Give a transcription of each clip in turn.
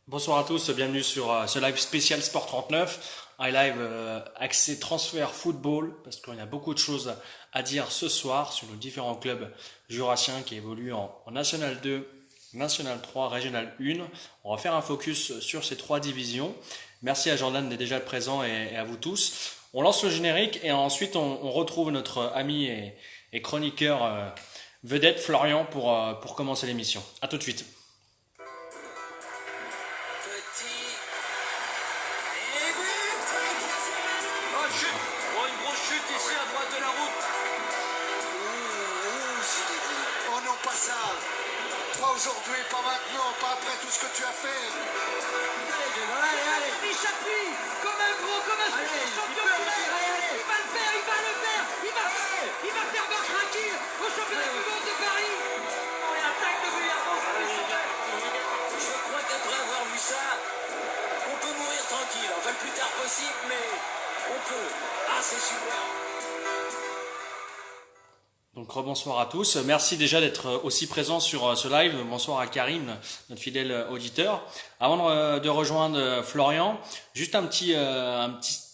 Bonsoir à tous, bienvenue sur ce live spécial Sport 39, un live axé transfert football, parce qu'il y a beaucoup de choses à dire ce soir sur nos différents clubs jurassiens qui évoluent en National 2, National 3, Régional 1. On va faire un focus sur ces trois divisions. Merci à Jordan d'être déjà présent et à vous tous. On lance le générique et ensuite on retrouve notre ami et chroniqueur vedette Florian pour commencer l'émission. À tout de suite. Petit. Et but. Oh, chute. Oh, une grosse chute ici à droite de la route. Zinedine. Oh non, pas ça. Pas aujourd'hui, pas maintenant, pas après tout ce que tu as fait. Allez. Il s'appuie comme un gros, comme un champion du monde. Il va le faire, il va le faire. Il va faire battre tranquille au championnat du monde de Paris. Oh, il attaque de Villarban. Je crois qu'après avoir vu ça, on peut mourir tranquille. Enfin, le plus tard possible, mais on peut. Ah, c'est super. Donc rebonsoir à tous. Merci déjà d'être aussi présent sur ce live. Bonsoir à Karim, notre fidèle auditeur. Avant de rejoindre Florian, juste un petit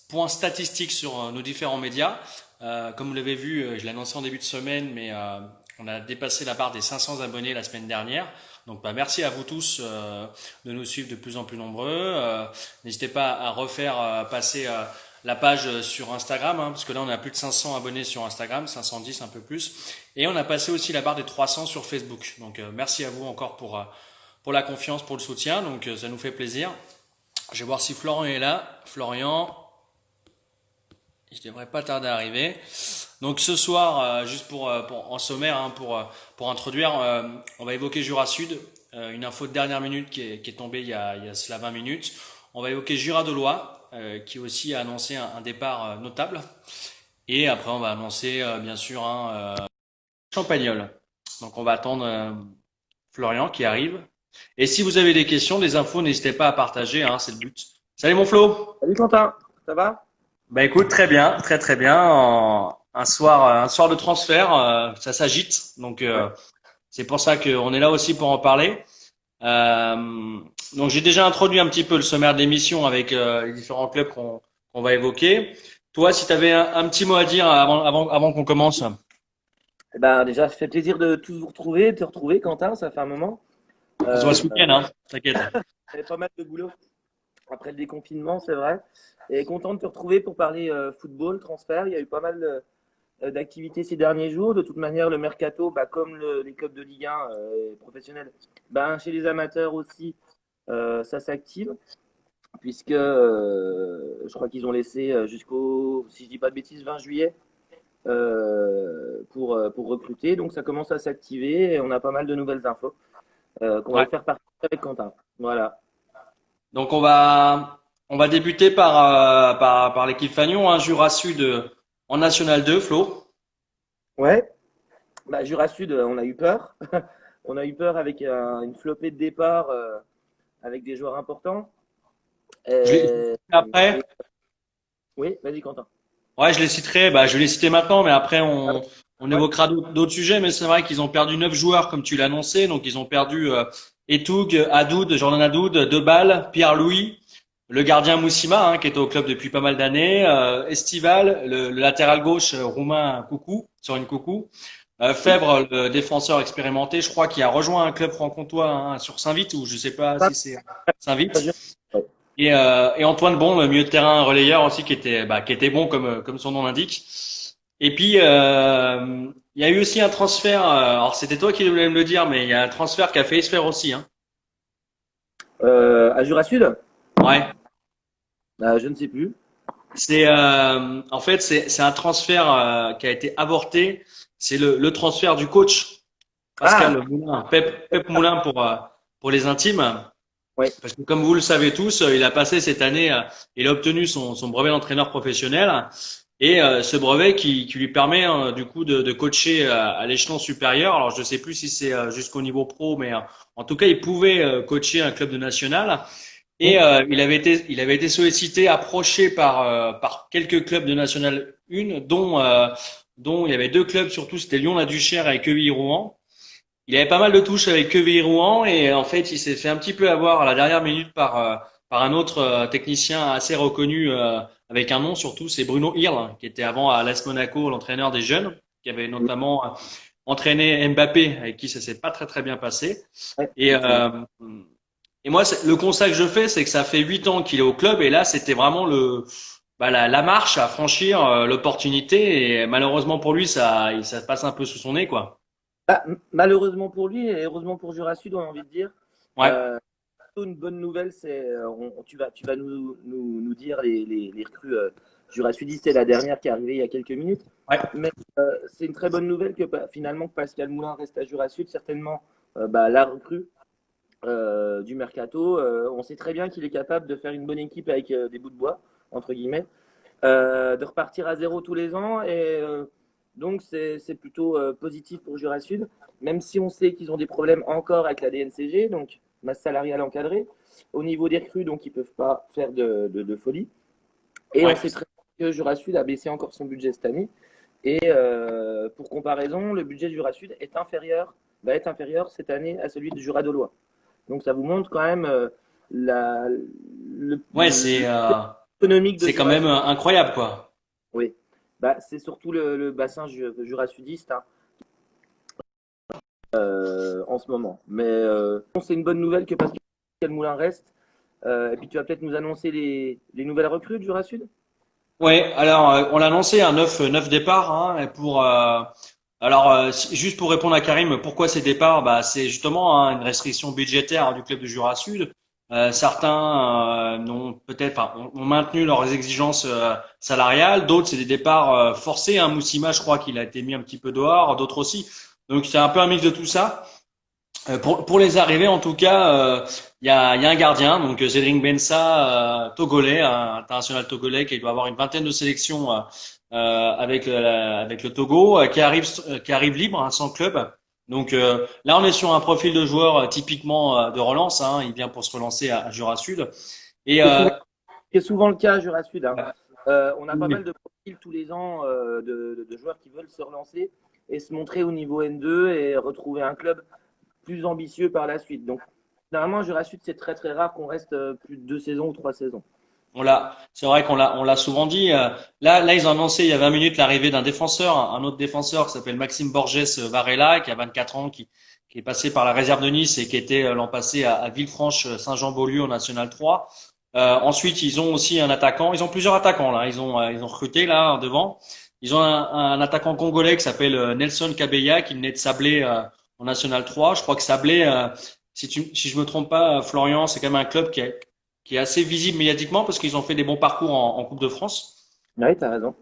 point statistique sur nos différents médias. Comme vous l'avez vu, je l'ai annoncé en début de semaine, mais on a dépassé la barre des 500 abonnés la semaine dernière. Donc merci à vous tous de nous suivre de plus en plus nombreux. N'hésitez pas à refaire passer la page sur Instagram, parce que là on a plus de 500 abonnés sur Instagram, 510 un peu plus, et on a passé aussi la barre des 300 sur Facebook. Donc merci à vous encore pour la confiance, pour le soutien, donc ça nous fait plaisir. Je vais voir si Florian est là. Florian, il devrait pas tarder à arriver. Donc ce soir, juste en sommaire, pour introduire, on va évoquer Jura Sud, une info de dernière minute qui est tombée il y a cela 20 minutes. On va évoquer Jura Dolois, qui aussi a annoncé un départ notable. Et après, on va annoncer bien sûr un Champagnol. Donc on va attendre Florian qui arrive. Et si vous avez des questions, des infos, n'hésitez pas à partager, c'est le but. Salut mon Flo. Salut Quentin, ça va? Bah écoute, très bien, très très bien. Un soir de transfert, ça s'agite, donc Ouais. c'est pour ça qu'on est là aussi pour en parler. Euh, donc j'ai déjà introduit un petit peu le sommaire d'émission avec les différents clubs qu'on va évoquer. Toi, si tu avais un petit mot à dire avant qu'on commence. Eh ben, déjà, ça fait plaisir de tous vous retrouver, de te retrouver Quentin, ça fait un moment. On se voit Euh, ce week-end, hein, t'inquiète. J'avais pas mal de boulot après le déconfinement, c'est vrai. Et content de te retrouver pour parler football, transfert. Il y a eu pas mal d'activités ces derniers jours. De toute manière, le mercato, bah, comme les clubs de Ligue 1 professionnels, ben, chez les amateurs aussi, ça s'active. Puisque je crois qu'ils ont laissé jusqu'au, si je dis pas de bêtises, 20 juillet pour recruter. Donc ça commence à s'activer et on a pas mal de nouvelles infos qu'on va Ouais. vous faire partager avec Quentin. Voilà. Donc on va débuter par l'équipe Fagnon, Jura Sud en National 2, Flo. Ouais, bah, Jura Sud, on a eu peur. On a eu peur avec une flopée de départ avec des joueurs importants. Je l'ai Euh, après. et- oui, vas-y Quentin. Ouais, je les citerai. Bah, je vais les citer maintenant, mais après Ah, on ouais, évoquera d'autres sujets. Mais c'est vrai qu'ils ont perdu 9 joueurs, comme tu l'as annoncé. Donc ils ont perdu Etoug, Adoud, Jordan Adoud, Debal, Pierre-Louis, le gardien Moussima, qui est au club depuis pas mal d'années, Estival, le latéral gauche roumain Coucou, sur une Coucou, oui. Fèvre, le défenseur expérimenté, je crois, qui a rejoint un club franc-comtois sur Saint-Vith, ou je sais pas Ça, si c'est ça, Saint-Vith. ouais. Et Antoine Bon, le milieu de terrain relayeur aussi, qui était bon comme son nom l'indique. Et puis il y a eu aussi un transfert. Alors c'était toi qui voulais me le dire, mais il y a un transfert qui a failli se faire aussi. Hein. À Jura Sud, Ouais. je ne sais plus. C'est en fait c'est un transfert qui a été avorté. C'est le transfert du coach Pascal Ah, Moulin, Pep Moulin pour les intimes. ouais. Parce que comme vous le savez tous, il a passé cette année, il a obtenu son brevet d'entraîneur professionnel et ce brevet qui lui permet du coup de coacher à l'échelon supérieur. Alors je ne sais plus si c'est jusqu'au niveau pro, mais en tout cas il pouvait coacher un club de national et Mmh. il avait été sollicité, approché par quelques clubs de national 1, dont il y avait deux clubs surtout, c'était Lyon-la-Duchère et Quevilly-Rouen. il avait pas mal de touches avec Quevilly Rouen et en fait, il s'est fait un petit peu avoir à la dernière minute par un autre technicien assez reconnu avec un nom surtout, c'est Bruno Hirle, qui était avant à l'AS Monaco, l'entraîneur des jeunes, qui avait notamment entraîné Mbappé, avec qui ça s'est pas très très bien passé. Ouais, Et, effectivement. euh, et moi, le constat que je fais, c'est que ça fait 8 ans qu'il est au club et là, c'était vraiment la marche à franchir, l'opportunité et malheureusement pour lui, ça passe un peu sous son nez, quoi. Malheureusement pour lui et heureusement pour Jura Sud, on a envie de dire. Ouais. Euh, une bonne nouvelle, c'est tu vas nous dire les recrues Jura Sudistes, c'est la dernière qui est arrivée il y a quelques minutes. Ouais. Mais c'est une très bonne nouvelle que finalement que Pascal Moulin reste à Jura Sud, certainement la recrue du mercato. On sait très bien qu'il est capable de faire une bonne équipe avec des bouts de bois, entre guillemets, de repartir à zéro tous les ans. Et donc, c'est plutôt positif pour Jura Sud, même si on sait qu'ils ont des problèmes encore avec la DNCG, donc masse salariale encadrée. Au niveau des recrues, donc ils ne peuvent pas faire de folie. Et on Ouais. sait très bien que Jura Sud a baissé encore son budget cette année. Et pour comparaison, le budget de Jura Sud va être inférieur cette année à celui de Jura Dolois. Donc ça vous montre quand même Ouais, l'économique de c'est quand Jura même Sud. incroyable, quoi. Oui, c'est surtout le bassin Jura Sudiste, hein, en ce moment. Mais c'est une bonne nouvelle que Pascal Moulin reste. Et puis tu vas peut-être nous annoncer les nouvelles recrues de Jura Sud. Ouais, alors on l'a annoncé un neuf départs hein, et juste pour répondre à Karim, pourquoi ces départs? Bah c'est justement hein, une restriction budgétaire du club de Jura Sud. Certains n'ont peut-être ont maintenu leurs exigences salariales, d'autres c'est des départs forcés. Hein. Moussima, je crois qu'il a été mis un petit peu dehors, d'autres aussi. Donc c'est un peu un mix de tout ça. Pour les arrivées, en tout cas, il y a un gardien, donc Zedring Bensa, togolais, un international togolais, qui doit avoir une vingtaine de sélections avec le Togo, qui arrive libre, hein, sans club. Donc là, on est sur un profil de joueur typiquement de relance. Hein, il vient pour se relancer à Jura Sud. Et C'est souvent le cas à Jura Sud, hein. On a pas mal de profils tous les ans de joueurs qui veulent se relancer et se montrer au niveau N2 et retrouver un club plus ambitieux par la suite. Donc, généralement, à Jura Sud, c'est très très rare qu'on reste plus de 2 saisons ou 3 saisons. c'est vrai on l'a souvent dit. Là, ils ont annoncé il y a 20 minutes l'arrivée d'un défenseur, un autre défenseur qui s'appelle Maxime Borges Varela, qui a 24 ans, qui est passé par la réserve de Nice et qui était l'an passé à Villefranche Saint-Jean-Beaulieu en National 3. Ensuite, ils ont aussi un attaquant. Ils ont plusieurs attaquants là. Ils ont recruté là devant. Ils ont un attaquant congolais qui s'appelle Nelson Kabeya, qui venait de Sablé en National 3. Je crois que Sablé, si je me trompe pas, Florian, c'est quand même un club qui est assez visible médiatiquement parce qu'ils ont fait des bons parcours en Coupe de France. Oui, tu as raison.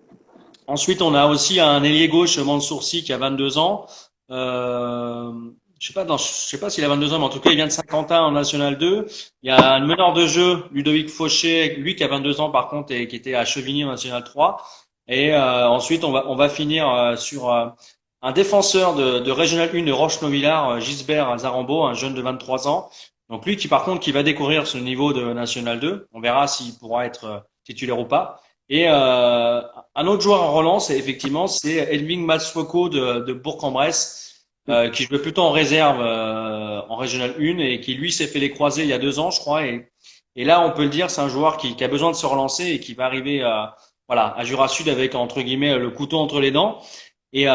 Ensuite, on a aussi un ailier gauche, Mansourci, qui a 22 ans. Euh, je sais pas s'il a 22 ans, mais en tout cas, il vient de Saint-Quentin en National 2. Il y a un meneur de jeu, Ludovic Fauché, lui qui a 22 ans par contre et qui était à Chevigny en National 3. Et ensuite, on va finir sur un défenseur de Régional 1 de Roche-Novillard, Gisbert Zarambo, un jeune de 23 ans. Donc lui qui par contre qui va découvrir ce niveau de National 2. On verra s'il pourra être titulaire ou pas. Et un autre joueur en relance, effectivement, c'est Elving Masfoko de Bourg-en-Bresse, qui jouait plutôt en réserve en Régional 1 et qui lui s'est fait les croisés il y a 2 ans, je crois. Et là, on peut le dire, c'est un joueur qui a besoin de se relancer et qui va arriver à Jura Sud avec entre guillemets le couteau entre les dents. Et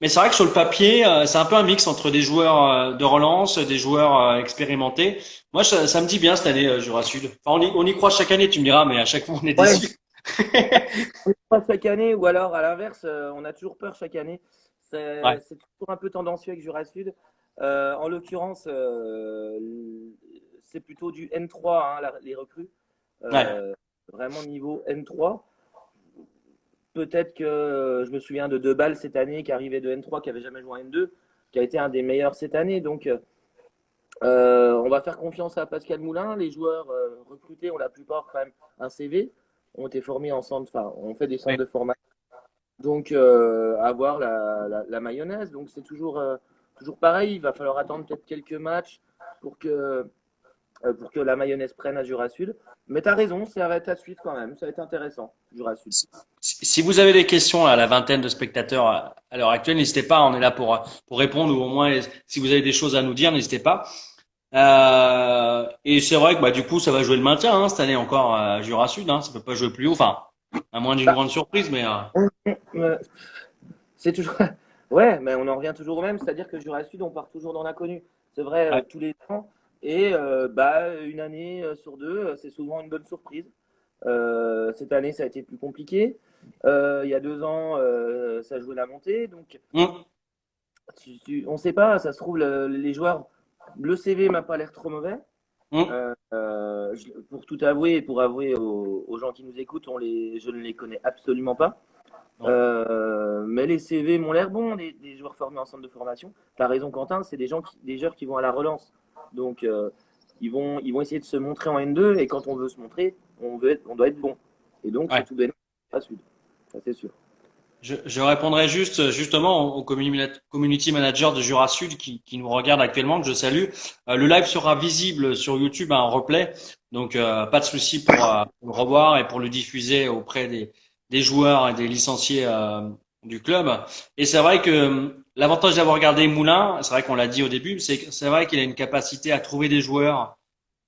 mais c'est vrai que sur le papier, c'est un peu un mix entre des joueurs de relance, des joueurs expérimentés. Moi, ça me dit bien cette année, Jura Sud. Enfin, on y croit chaque année, tu me diras, mais à chaque fois, on est Ouais, déçus. on est pas chaque année, ou alors à l'inverse, on a toujours peur chaque année. Ouais, C'est toujours un peu tendancieux avec Jura Sud. En l'occurrence, c'est plutôt du N3, hein, les recrues. ouais, Euh, Vraiment niveau N3. Peut-être que je me souviens de Debal cette année qui arrivait de N3, qui avait jamais joué en N2, qui a été un des meilleurs cette année. Donc, on va faire confiance à Pascal Moulin. Les joueurs recrutés ont la plupart quand même un CV, ont été formés en centre, enfin, on fait des centres ouais. de formation. Donc, avoir la mayonnaise. Donc, c'est toujours pareil. Il va falloir attendre peut-être quelques matchs pour que pour que la mayonnaise prenne à Jura Sud. Mais tu as raison, ça va être à suivre quand même. Ça va être intéressant, Jura Sud. Si vous avez des questions à la vingtaine de spectateurs à l'heure actuelle, n'hésitez pas, on est là pour répondre ou au moins si vous avez des choses à nous dire, n'hésitez pas. Et c'est vrai que bah, du coup, ça va jouer le maintien cette année encore à Jura Sud. Ça peut pas jouer plus haut, enfin, à moins d'une grande surprise, mais Euh, C'est toujours. Ouais, mais on en revient toujours au même, c'est-à-dire que Jura Sud, on part toujours dans l'inconnu. C'est vrai, ouais. tous les ans. Et bah, une année sur deux, c'est souvent une bonne surprise. Cette année, ça a été plus compliqué. Il y a 2 ans, ça jouait la montée. Donc, Hum, on ne sait pas, ça se trouve, les joueurs, le CV m'a pas l'air trop mauvais. hum. Pour tout avouer et pour avouer aux gens qui nous écoutent, je ne les connais absolument pas. Non. Mais les CV m'ont l'air bons, des joueurs formés en centre de formation. Tu as raison, Quentin, c'est des joueurs qui vont à la relance. Donc, ils vont essayer de se montrer en N2 et quand on veut se montrer, on doit être bon. Et donc, c'est Ouais. tout bénéfice à Sud. Ça, c'est sûr. Je répondrai justement au community manager de Jura Sud qui nous regarde actuellement, que je salue. Le live sera visible sur YouTube en replay, donc pas de souci pour le revoir et pour le diffuser auprès des joueurs et des licenciés du club. Et c'est vrai que l'avantage d'avoir regardé Moulin, c'est vrai qu'on l'a dit au début, c'est vrai qu'il a une capacité à trouver des joueurs.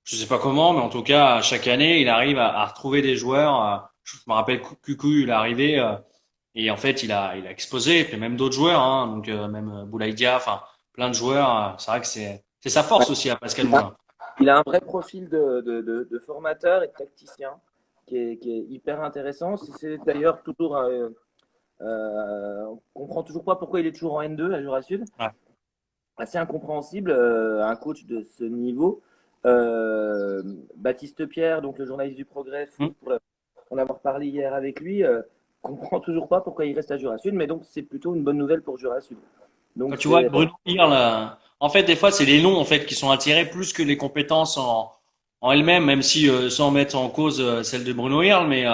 Je sais pas comment, mais en tout cas, chaque année, il arrive à retrouver des joueurs. Je me rappelle Cucu, il est arrivé. Et en fait, il a explosé, et puis même d'autres joueurs, donc même Boulaïdia, enfin plein de joueurs. C'est vrai que c'est sa Ouais. force aussi à Pascal Il a, Moulin. il a un vrai profil de formateur et de tacticien qui est hyper intéressant. C'est d'ailleurs toujours. On comprend toujours pas pourquoi il est toujours en N2 à Jura Sud. Ouais. Assez incompréhensible, un coach de ce niveau. Baptiste Pierre, donc le journaliste du Progrès Hum. Foot, pour en avoir parlé hier avec lui, comprend toujours pas pourquoi il reste à Jura Sud, mais donc c'est plutôt une bonne nouvelle pour Jura Sud. Quand Donc tu vois c'est que Bruno Irle, en fait, des fois, c'est les noms en fait qui sont attirés plus que les compétences en elles-mêmes, même si sans mettre en cause celle de Bruno Irle, mais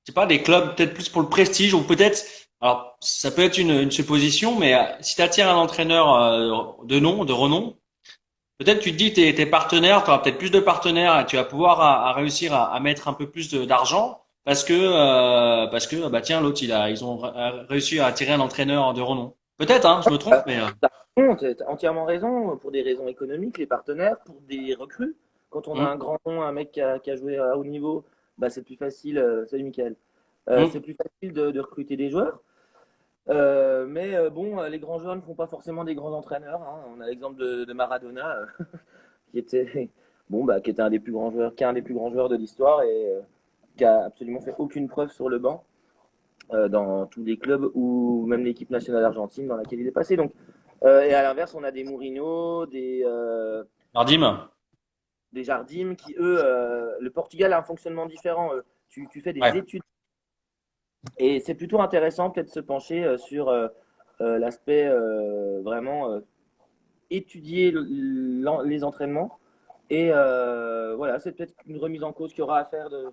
c'est pas des clubs peut-être plus pour le prestige ou peut-être. Alors, ça peut être une supposition, mais si tu attires un entraîneur de nom, de renom. Peut-être tu te dis tes partenaires, tu auras peut-être plus de partenaires et tu vas pouvoir à réussir à mettre un peu plus d'argent parce que bah tiens l'autre ils ont réussi à attirer un entraîneur de renom. Peut-être je me trompe mais tu as entièrement raison, pour des raisons économiques, les partenaires, pour des recrues. Quand on a hum, un grand nom, un mec qui a joué à haut niveau, bah, c'est plus facile, salut Mickaël. C'est hum. plus facile de recruter des joueurs. Mais bon, les grands joueurs ne font pas forcément des grands entraîneurs, hein. On a l'exemple de Maradona, qui était, bon, bah, qui était un des plus grands joueurs, qui est un des plus grands joueurs de l'histoire et qui a absolument fait aucune preuve sur le banc dans tous les clubs ou même l'équipe nationale argentine dans laquelle il est passé. Donc, et à l'inverse, on a des Mourinho, Jardim. des Jardim qui, eux, le Portugal a un fonctionnement différent. Tu fais des Ouais. études et c'est plutôt intéressant peut-être de se pencher sur l'aspect vraiment étudier les entraînements. Et voilà, c'est peut-être une remise en cause qu'il y aura à faire de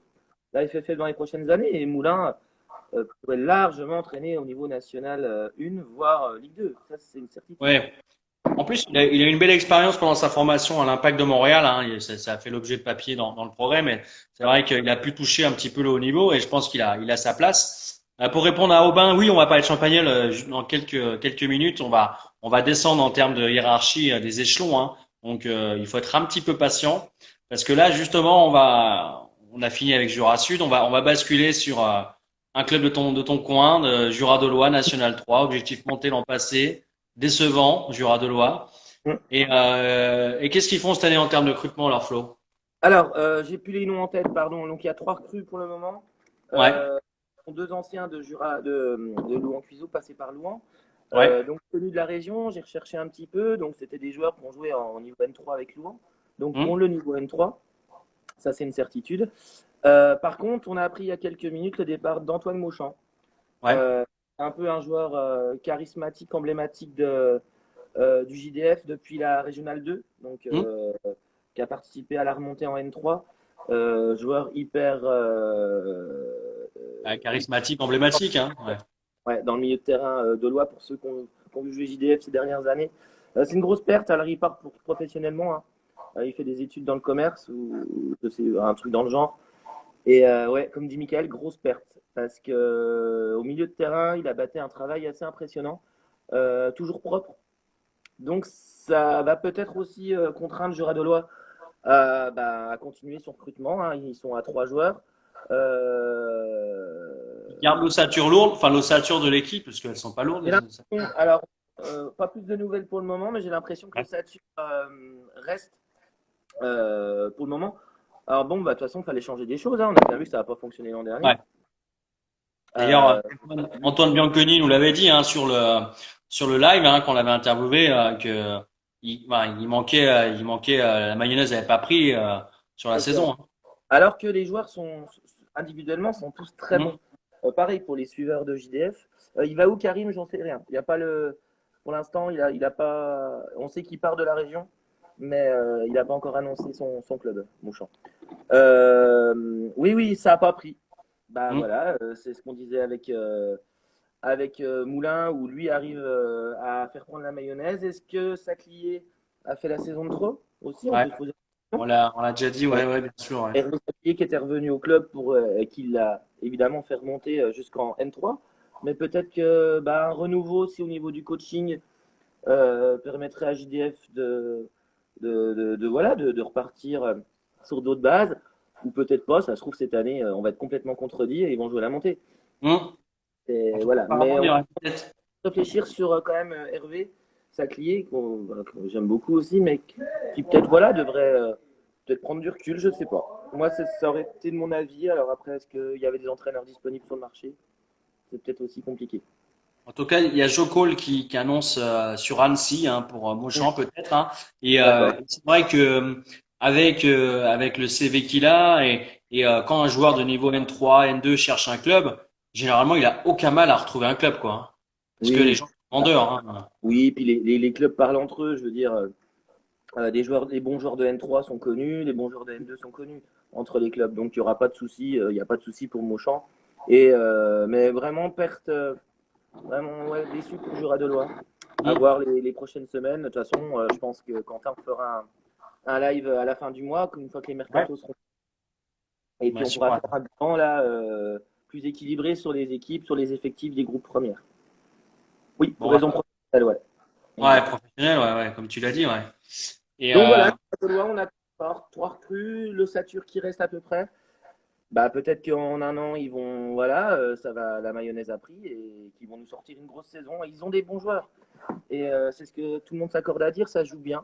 la FFF dans les prochaines années. Et Moulin pourrait largement entraîner au niveau national 1, voire Ligue 2. Ça, c'est une certitude. Ouais. En plus, il a une belle expérience pendant sa formation à l'Impact de Montréal. Ça a fait l'objet de papier dans le programme, mais c'est vrai qu'il a pu toucher un petit peu le haut niveau et je pense qu'il a sa place. Pour répondre à Aubin, oui, on va parler de Champagnol dans quelques minutes. On va descendre en termes de hiérarchie des échelons. Donc, il faut être un petit peu patient parce que là, justement, on a fini avec Jura Sud. On va basculer sur un club de ton coin, de Jura de Loire, National 3, objectif monté l'an passé décevant, Jura de Loire. Mm. Et qu'est-ce qu'ils font cette année en termes de recrutement, leur Flo? Alors, j'ai plus les noms en tête, pardon. Donc, il y a 3 recrues pour le moment. Ouais, 2 anciens de Louan-Cuiseaux passés par Louan. ouais. Donc, connus de la région, j'ai recherché un petit peu. Donc, c'était des joueurs qui ont joué en niveau N3 avec Louan. Donc, Hmm, ont le niveau N3. Ça, c'est une certitude. Par contre, on a appris il y a quelques minutes le départ d'Antoine Mauchamp. ouais. Un peu un joueur charismatique, emblématique du JDF depuis la Régionale 2, donc Hmm. qui a participé à la remontée en N3. Joueur hyper Charismatique, emblématique, ouais. ouais, dans le milieu de terrain de Loire pour ceux qui ont vu jouer JDF ces dernières années. C'est une grosse perte, alors il part professionnellement, hein. Il fait des études dans le commerce ou je sais, un truc dans le genre. Et ouais, comme dit Michael, grosse perte. Parce que au milieu de terrain, il a battu un travail assez impressionnant, toujours propre. Donc ça va peut-être aussi contraindre Jura-Dolois à continuer son recrutement, hein. Ils sont à 3 joueurs. Il garde l'ossature lourde, enfin l'ossature de l'équipe, parce qu'elles sont pas lourdes. J'ai l'impression, alors, pas plus de nouvelles pour le moment, mais j'ai l'impression que l'ossature reste pour le moment. Alors bon, bah, de toute façon, il fallait changer des choses, hein. On a bien vu que ça n'a pas fonctionné l'an dernier. Ouais. D'ailleurs, Euh, Antoine Bianconi nous l'avait dit hein, sur le live hein, qu'on l'avait interviewé que il manquait la mayonnaise n'avait pas pris sur la saison. Hein. Alors que les joueurs sont individuellement sont tous très bons. Pareil pour les suiveurs de JDF. Il va où Karim? J'en sais rien. Il y a pas le. Pour l'instant, il a pas. On sait qu'il part de la région, mais il n'a pas encore annoncé son club, Mouchamp. Oui, ça n'a pas pris. Bah voilà, c'est ce qu'on disait avec Moulin, où lui arrive à faire prendre la mayonnaise. Est-ce que Saclier a fait la saison de trop aussi? On peut se poser on l'a déjà dit, ouais, bien sûr. Ouais. Hervé Saclier qui était revenu au club pour qui l'a évidemment fait remonter jusqu'en N3. Mais peut-être que un renouveau aussi au niveau du coaching permettrait à JDF de repartir sur d'autres bases. Ou peut-être pas, ça se trouve cette année, on va être complètement contredit et ils vont jouer la montée. Et voilà. Mais on va réfléchir sur quand même Hervé Saclier, que j'aime beaucoup aussi, mais qui peut-être devrait peut-être prendre du recul, je sais pas. Moi, ça aurait été de mon avis. Alors après, est-ce qu'il y avait des entraîneurs disponibles sur le marché? C'est peut-être aussi compliqué. En tout cas, il y a Joe Cole qui annonce sur Annecy hein, pour Mauchamp peut-être. Hein. Et c'est vrai que avec le CV qu'il a et quand un joueur de niveau N3, N2 cherche un club, généralement il a aucun mal à retrouver un club quoi. Hein. Parce que les gens sont vendeurs. Hein. Oui, puis les clubs parlent entre eux. Je veux dire, les bons joueurs de N3 sont connus, les bons joueurs de N2 sont connus entre les clubs. Donc il n'y aura pas de souci. Il n'y a pas de souci pour Mauchamp. Mais vraiment perte. Vraiment déçu pour Jura-Dolois. À voir les prochaines semaines. De toute façon, je pense que Quentin fera un live à la fin du mois, une fois que les mercatos seront. Et puis on pourra faire un bilan là, plus équilibré sur les équipes, sur les effectifs des groupes premières. Oui, pour raison professionnelle, professionnelle, ouais, comme tu l'as dit, ouais. Et donc voilà, Jura-Dolois, on a 3 recrues, l'ossature qui reste à peu près. Peut-être qu'en un an, ils vont, la mayonnaise a pris et qu'ils vont nous sortir une grosse saison. Ils ont des bons joueurs. Et c'est ce que tout le monde s'accorde à dire, ça joue bien.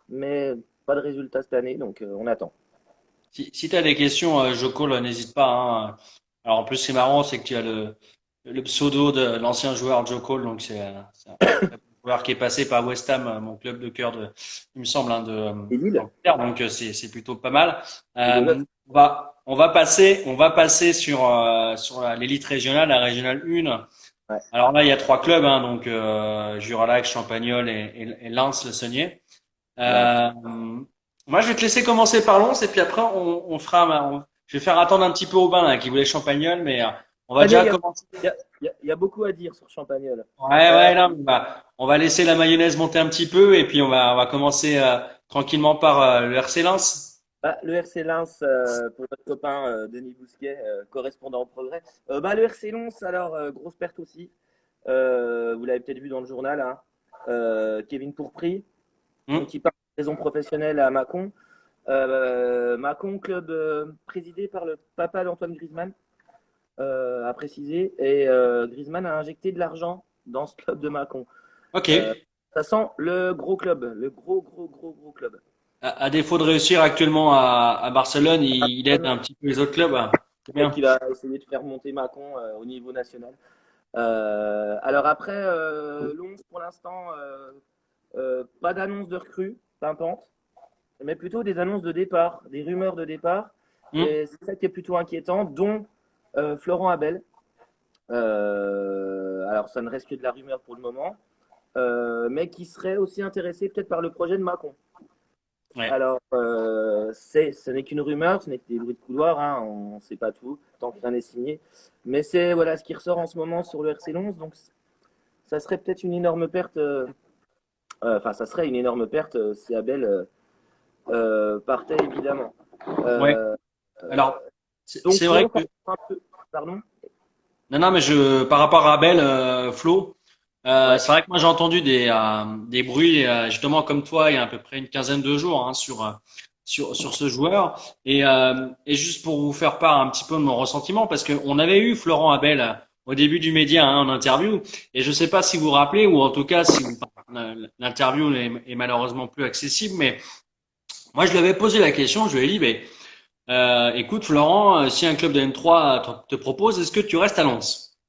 Mais pas de résultat cette année, donc on attend. Si tu as des questions, Joko, n'hésite pas. Hein. Alors en plus, c'est marrant, c'est que tu as le pseudo de l'ancien joueur Joko, donc c'est un joueur qui est passé par West Ham, mon club de cœur, il me semble, hein, donc c'est plutôt pas mal. On va passer sur l'élite régionale, la régionale 1. Ouais. Alors là, il y a 3 clubs, hein, donc Juralac, Champagnole et Lens, le Saunier. Moi, je vais te laisser commencer par Lens et puis après, je vais faire attendre un petit peu Aubin là, qui voulait Champagnole, mais on va déjà commencer. Il y a beaucoup à dire sur Champagnole. On va laisser la mayonnaise monter un petit peu et puis on va commencer tranquillement par le RC Lens. Le RC Lens, pour notre copain Denis Bousquet, correspondant au Progrès. Le RC Lens, alors, grosse perte aussi. Vous l'avez peut-être vu dans le journal, hein. Kevin Pourpry, qui part de raison professionnelle à Mâcon. Mâcon, club présidé par le papa d'Antoine Griezmann, a précisé. Et Griezmann a injecté de l'argent dans ce club de Mâcon. Ok. Ça sent le gros club, le gros club. À défaut de réussir actuellement à Barcelone, il aide un petit peu les autres clubs. C'est bien qu'il va essayer de faire monter Mâcon au niveau national. Alors après, Lons, pour l'instant, pas d'annonce de recrue, pimpante, mais plutôt des annonces de départ, des rumeurs de départ. Et c'est ça qui est plutôt inquiétant, dont Florent Abel. Alors ça ne reste que de la rumeur pour le moment, mais qui serait aussi intéressé peut-être par le projet de Mâcon. Ouais. Alors, ce n'est qu'une rumeur, ce n'est que des bruits de couloir, hein, on ne sait pas tout, tant que rien n'est signé. Mais c'est ce qui ressort en ce moment sur le RC Lens, donc ça serait peut-être une énorme perte. Ça serait une énorme perte si Abel partait évidemment. Ouais. Euh, Alors, donc c'est vrai Lons, que un peu, pardon. non, non, mais par rapport à Abel, Flo, Ouais. c'est vrai que moi j'ai entendu des bruits, justement comme toi, il y a à peu près une quinzaine de jours hein, sur ce joueur. Et juste pour vous faire part un petit peu de mon ressentiment, parce qu'on avait eu Florent Abel au début du média hein, en interview, et je sais pas si vous vous rappelez, ou en tout cas si l'interview est malheureusement plus accessible, mais moi je lui avais posé la question, je lui ai dit, mais, écoute Florent, si un club de N3 te propose, est-ce que tu restes à Lens?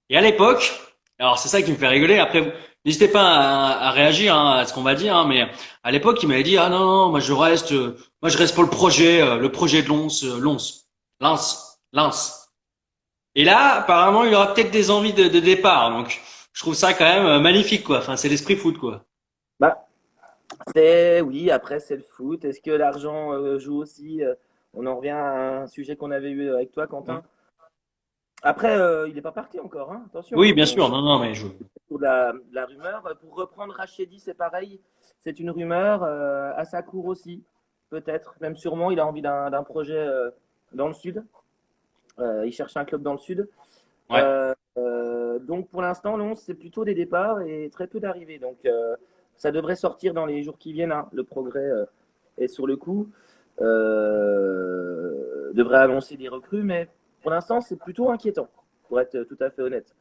Et à l'époque, alors c'est ça qui me fait rigoler. Après, n'hésitez pas à réagir hein, à ce qu'on va dire, hein, mais à l'époque, il m'avait dit ah non non, moi je reste pour le projet de Lens. Et là, apparemment, il aura peut-être des envies de départ. Donc, je trouve ça quand même magnifique quoi. Enfin, c'est l'esprit foot quoi. Bah, oui, après c'est le foot. Est-ce que l'argent joue aussi? On en revient à un sujet qu'on avait eu avec toi, Quentin. Après, il n'est pas parti encore, hein. Attention, Oui, hein, bien sûr. Non non, mais je. pour la rumeur. Pour reprendre Rachedi, c'est pareil. C'est une rumeur. À sa cour aussi, peut-être, même sûrement. Il a envie d'un projet dans le sud. Il cherche un club dans le sud. Ouais. Donc pour l'instant, non, c'est plutôt des départs et très peu d'arrivées. Donc ça devrait sortir dans les jours qui viennent, hein. Le progrès est sur le coup. Devrait annoncer des recrues, mais pour l'instant, c'est plutôt inquiétant, pour être tout à fait honnête.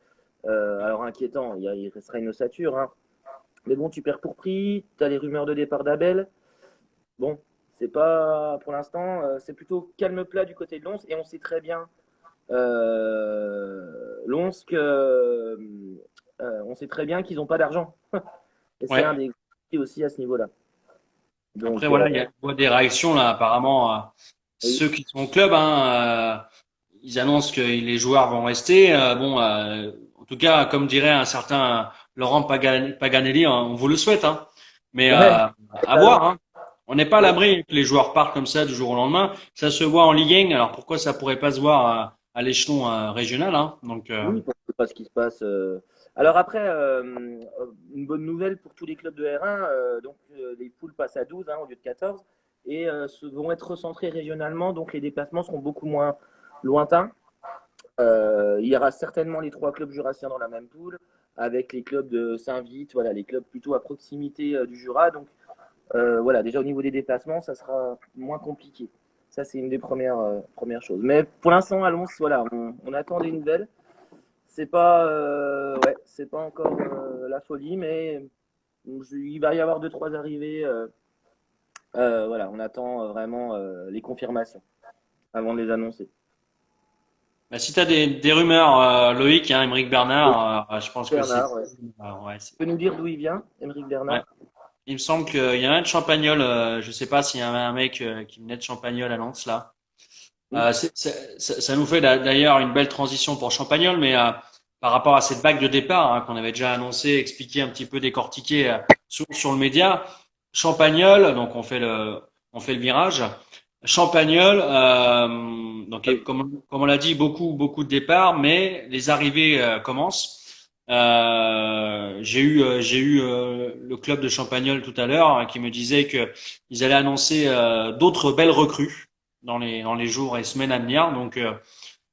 Alors inquiétant, il restera une ossature, hein. Mais bon, tu perds pour prix, tu as les rumeurs de départ d'Abel. Bon, c'est pas pour l'instant, c'est plutôt calme plat du côté de Lons et on sait très bien Lons que on sait très bien qu'ils n'ont pas d'argent. Et c'est un Ouais. des gros soucis aussi à ce niveau-là. Après Donc, voilà, il y a je vois des réactions là apparemment. oui. Ceux qui sont au club, hein, ils annoncent que les joueurs vont rester. Bon, en tout cas, comme dirait un certain Laurent Paganelli, hein, on vous le souhaite. Hein. Mais Ouais, à totalement. voir. Hein. On n'est pas à Ouais. l'abri que les joueurs partent comme ça du jour au lendemain. Ça se voit en Ligue 1. Alors pourquoi ça pourrait pas se voir à l'échelon régional hein. Donc Oui, on ne sait pas ce qui se passe. Alors après, une bonne nouvelle pour tous les clubs de R1, donc les poules passent à 12 hein, au lieu de 14 et vont être recentrés régionalement, donc les déplacements seront beaucoup moins lointains. Il y aura certainement les trois clubs jurassiens dans la même poule, avec les clubs de Saint-Vite, voilà, les clubs plutôt à proximité du Jura. Donc voilà, déjà au niveau des déplacements, ça sera moins compliqué. Ça, c'est une des premières choses. Mais pour l'instant, allons, voilà, on attend des nouvelles. C'est pas encore la folie, mais il va y avoir deux, trois arrivées. Voilà, on attend vraiment les confirmations avant de les annoncer. bah, si tu as des rumeurs, Loïc, hein, Émeric Et Bernard, je pense que c'est Bernard, ouais. ouais, Tu peux nous dire d'où il vient, Émeric ouais. Bernard? Il me semble qu'il y en a un de Champagnol. Je sais pas s'il y a un mec qui venait de Champagnol à Lens là. Oui. Ça nous fait d'ailleurs une belle transition pour Champagnol, mais par rapport à cette vague de départ hein, qu'on avait déjà annoncé, expliqué un petit peu, décortiqué sur le média, Champagnol, donc on fait le virage. Champagnol, donc Ah oui. comme on l'a dit, beaucoup de départs, mais les arrivées commencent. J'ai eu le club de Champagnol tout à l'heure hein, qui me disait que ils allaient annoncer d'autres belles recrues dans les jours et semaines à venir. Donc,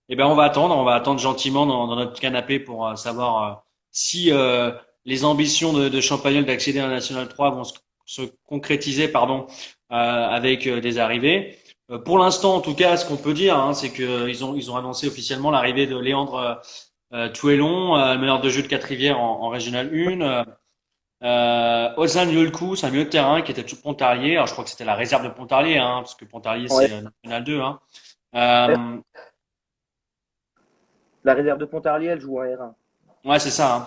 eh ben, on va attendre gentiment dans notre canapé pour savoir si les ambitions de Champagnol d'accéder à la National 3 vont se concrétiser, pardon, avec des arrivées. Pour l'instant, en tout cas, ce qu'on peut dire, hein, c'est que ils ont annoncé officiellement l'arrivée de Léandre Touélon, meneur de jeu de Quatre-Rivières en Régional 1. Ozan Yolkou, c'est un milieu de terrain qui était de Pontarlier. Alors, je crois que c'était la réserve de Pontarlier, hein, parce que Pontarlier, Ouais. c'est National 2. Hein. Ouais. Euh, La réserve de Pontarlier, elle joue en R1. ouais, c'est ça. Hein.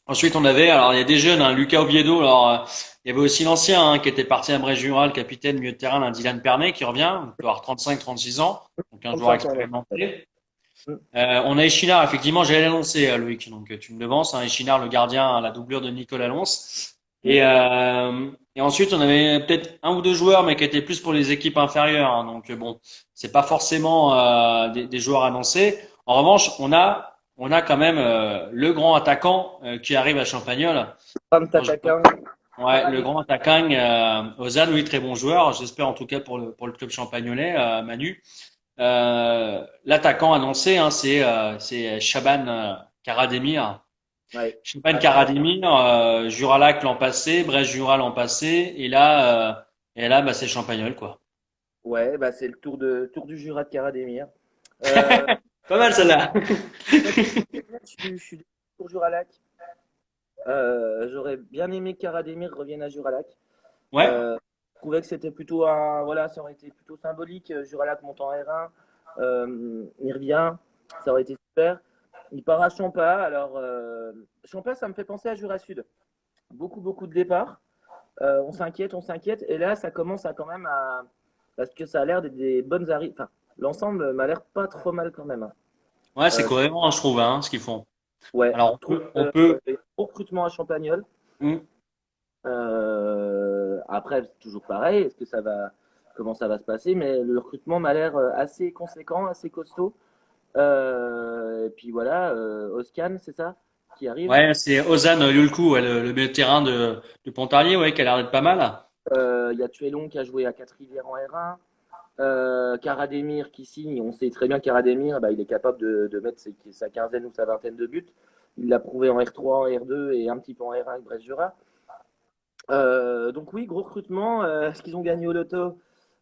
Ensuite, on avait, alors il y a des jeunes, hein, Lucas Oviedo. Alors, il y avait aussi l'ancien hein, qui était parti à Bréjura, le capitaine milieu de terrain, là, Dylan Pernet, qui revient. Il peut avoir 35-36 ans, donc un joueur 35 ans, ouais. expérimenté. On a Echinard, effectivement, j'allais l'annoncer, Loïc, donc tu me devances. Hein, Echinard, le gardien, la doublure de Nicolas Lons. Et ensuite, on avait peut-être un ou deux joueurs, mais qui étaient plus pour les équipes inférieures. Hein, donc bon, c'est pas forcément des joueurs annoncés. En revanche, on a quand même le grand attaquant qui arrive à Champagnol. Grand Quand je, attaquant. Ouais, le grand attaquant Ozan, oui, très bon joueur. J'espère en tout cas pour le club champagnolais, Manu. L'attaquant annoncé, hein, c'est Shaban Karademir. Ouais. Shaban Ah, ça va être- Karademir, Juralac l'an passé, Brest-Jura l'an passé, et là, bah, c'est Champagnol, quoi. Ouais, bah, c'est le tour du Jura de Caradémir. Euh, Pas mal celle-là. Moi, je suis pour Juralac. J'aurais bien aimé que Caradémir revienne à Juralac. Ouais, Je trouvais que c'était plutôt voilà, ça aurait été plutôt symbolique. Juralac monte en R1, il revient, ça aurait été super. Il part à Champa. Alors, Champa, ça me fait penser à Jura Sud. Beaucoup, beaucoup de départs. On s'inquiète, on s'inquiète. Et là, ça commence à quand même à. Parce que ça a l'air d'être des bonnes arrivées. Enfin, l'ensemble m'a l'air pas trop mal quand même, hein. ouais, c'est Euh, cohérent, je trouve, hein, ce qu'ils font. ouais, Alors, je trouve on peut, au recrutement à Champagnol. hmm, Après, c'est toujours pareil. Comment ça va se passer? Mais le recrutement m'a l'air assez conséquent, assez costaud. Et puis voilà, Oscan, c'est ça, qui arrive. ouais, c'est Ozan Lulku, ouais, le milieu de terrain de Pontarlier, ouais, qui a l'air d'être pas mal. Il y a Tuelon qui a joué à Quatre-Rivières en R1. Karademir qui signe. On sait très bien Karademir, bah, il est capable de mettre sa quinzaine ou sa vingtaine de buts. Il l'a prouvé en R3, en R2 et un petit peu en R1 avec Brest-Jura. Donc oui, gros recrutement. Est-ce qu'ils ont gagné au loto?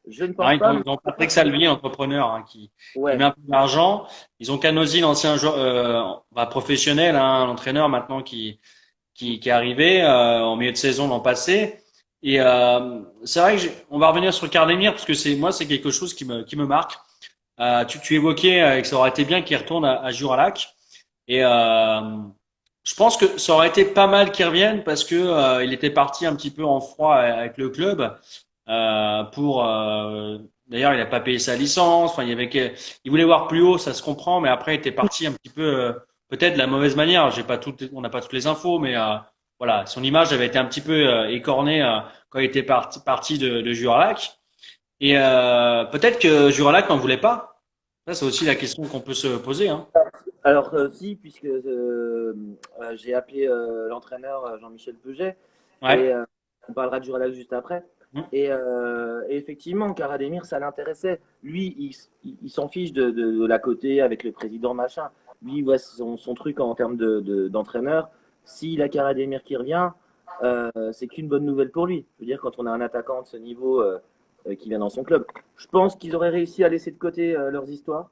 Je ne Alors, pense pas. ils ont Patrick Salvi, entrepreneur, hein, qui met Ouais, un peu d'argent. Ils ont Canosi, l'ancien joueur, bah, professionnel, hein, l'entraîneur maintenant qui est arrivé en milieu de saison l'an passé. Et c'est vrai que on va revenir sur Cardemir parce que c'est quelque chose qui me marque. Tu évoquais que ça aurait été bien qu'il retourne à Juralac. Et je pense que ça aurait été pas mal qu'il revienne parce que il était parti un petit peu en froid avec le club. D'ailleurs, il n'a pas payé sa licence. Enfin, il voulait voir plus haut, ça se comprend, mais après, il était parti un petit peu, peut-être de la mauvaise manière. On n'a pas toutes les infos, mais voilà, son image avait été un petit peu écornée quand il était parti de Juralac. Et peut-être que Juralac n'en voulait pas. Ça, c'est aussi la question qu'on peut se poser, hein. alors si, puisque j'ai appelé l'entraîneur Jean-Michel Peuget et Ouais. on parlera de Juralac juste après. Mm. Et effectivement, Karademir, ça l'intéressait. Lui, il s'en fiche de la côté avec le président machin. Lui, il voit son truc en termes d'entraîneur. S'il a Karademir qui revient, c'est qu'une bonne nouvelle pour lui. Je veux dire, quand on a un attaquant de ce niveau qui vient dans son club, je pense qu'ils auraient réussi à laisser de côté leurs histoires.